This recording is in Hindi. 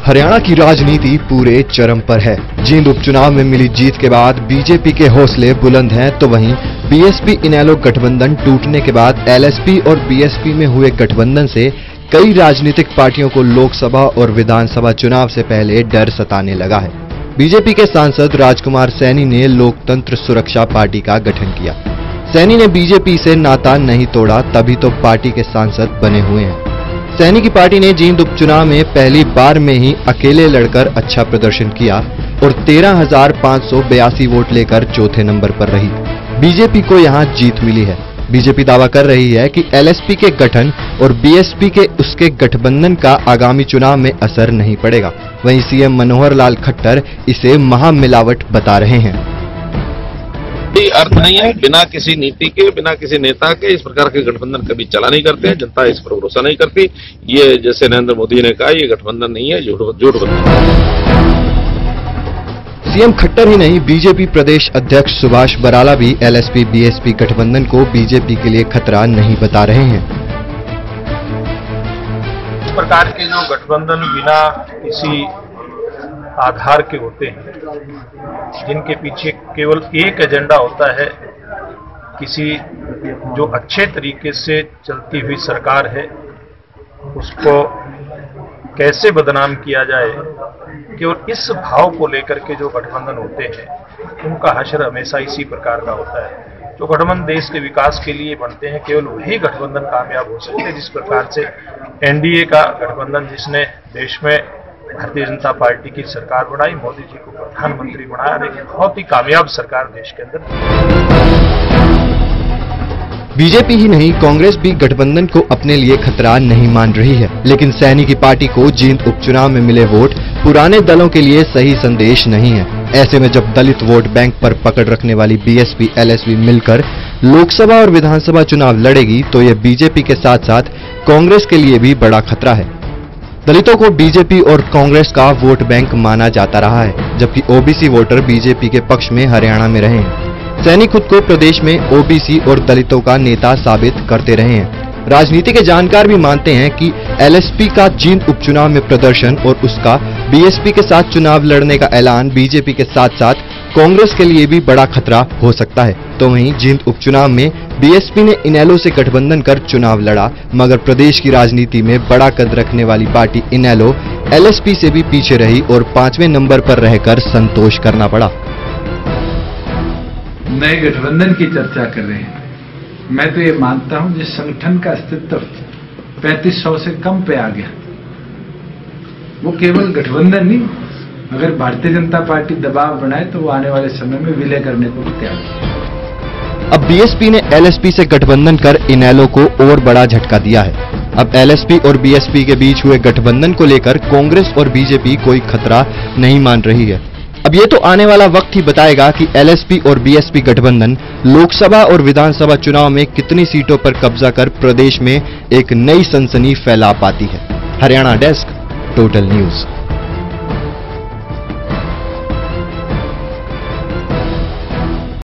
हरियाणा की राजनीति पूरे चरम पर है। जींद उपचुनाव में मिली जीत के बाद बीजेपी के हौसले बुलंद हैं, तो वहीं बीएसपी इनेलो गठबंधन टूटने के बाद एलएसपी और बीएसपी में हुए गठबंधन से कई राजनीतिक पार्टियों को लोकसभा और विधानसभा चुनाव से पहले डर सताने लगा है। बीजेपी के सांसद राजकुमार सैनी ने लोकतंत्र सुरक्षा पार्टी का गठन किया। सैनी ने बीजेपी से नाता नहीं तोड़ा, तभी तो पार्टी के सांसद बने हुए हैं। सैनी की पार्टी ने जींद उपचुनाव में पहली बार में ही अकेले लड़कर अच्छा प्रदर्शन किया और 13,582 वोट लेकर चौथे नंबर पर रही। बीजेपी को यहां जीत मिली है। बीजेपी दावा कर रही है कि एलएसपी के गठन और बीएसपी के उसके गठबंधन का आगामी चुनाव में असर नहीं पड़ेगा। वहीं सीएम मनोहर लाल खट्टर इसे महामिलावट बता रहे हैं। अर्थ नहीं है, बिना किसी नीति के, बिना किसी नेता के इस प्रकार के गठबंधन कभी चला नहीं करते हैं। जनता इस पर भरोसा नहीं करती। ये जैसे नरेंद्र मोदी ने कहा, ये गठबंधन नहीं है, झूठ सीएम खट्टर ही नहीं, बीजेपी प्रदेश अध्यक्ष सुभाष बराला भी एलएसपी बीएसपी गठबंधन को बीजेपी के लिए खतरा नहीं बता रहे हैं। इस प्रकार के जो गठबंधन बिना किसी आधार के होते हैं, जिनके पीछे केवल एक एजेंडा होता है, किसी जो अच्छे तरीके से चलती हुई सरकार है उसको कैसे बदनाम किया जाए, केवल इस भाव को लेकर के जो गठबंधन होते हैं उनका हश्र हमेशा इसी प्रकार का होता है। जो गठबंधन देश के विकास के लिए बनते हैं, केवल वही गठबंधन कामयाब हो सकते हैं। जिस प्रकार से एनडीए का गठबंधन, जिसने देश में भारतीय जनता पार्टी की सरकार बनाई, मोदी जी को प्रधानमंत्री बनाया, एक बहुत ही कामयाब सरकार देश के अंदर। बीजेपी ही नहीं, कांग्रेस भी गठबंधन को अपने लिए खतरा नहीं मान रही है। लेकिन सैनी की पार्टी को जींद उपचुनाव में मिले वोट पुराने दलों के लिए सही संदेश नहीं है। ऐसे में जब दलित वोट बैंक पर पकड़ रखने वाली बीएसपी एलएसपी मिलकर लोकसभा और विधानसभा चुनाव लड़ेगी, तो यह बीजेपी के साथ साथ कांग्रेस के लिए भी बड़ा खतरा है। दलितों को बीजेपी और कांग्रेस का वोट बैंक माना जाता रहा है, जबकि ओबीसी वोटर बीजेपी के पक्ष में हरियाणा में रहे हैं। सैनी खुद को प्रदेश में ओबीसी और दलितों का नेता साबित करते रहे हैं। राजनीति के जानकार भी मानते हैं कि एलएसपी का जींद उपचुनाव में प्रदर्शन और उसका बीएसपी के साथ चुनाव लड़ने का ऐलान बीजेपी के साथ साथ कांग्रेस के लिए भी बड़ा खतरा हो सकता है। तो वहीं जींद उपचुनाव में बीएसपी ने इनेलो से गठबंधन कर चुनाव लड़ा, मगर प्रदेश की राजनीति में बड़ा कद रखने वाली पार्टी इनेलो एलएसपी से भी पीछे रही और 5वें नंबर पर रहकर संतोष करना पड़ा। नए गठबंधन की चर्चा कर रहे हैं। मैं तो ये मानता हूं, जिस संगठन का अस्तित्व 3500 से कम पे आ गया, वो केवल गठबंधन नहीं, अगर भारतीय जनता पार्टी दबाव बनाए तो वो आने वाले समय में विलय करने को तैयार है। अब बीएसपी ने एलएसपी से गठबंधन कर इनेलो को और बड़ा झटका दिया है। अब एलएसपी और बीएसपी के बीच हुए गठबंधन को लेकर कांग्रेस और बीजेपी कोई खतरा नहीं मान रही है। अब ये तो आने वाला वक्त ही बताएगा कि एलएसपी और बीएसपी गठबंधन लोकसभा और विधानसभा चुनाव में कितनी सीटों पर कब्जा कर प्रदेश में एक नई सनसनी फैला पाती है। Haryana desk, total news.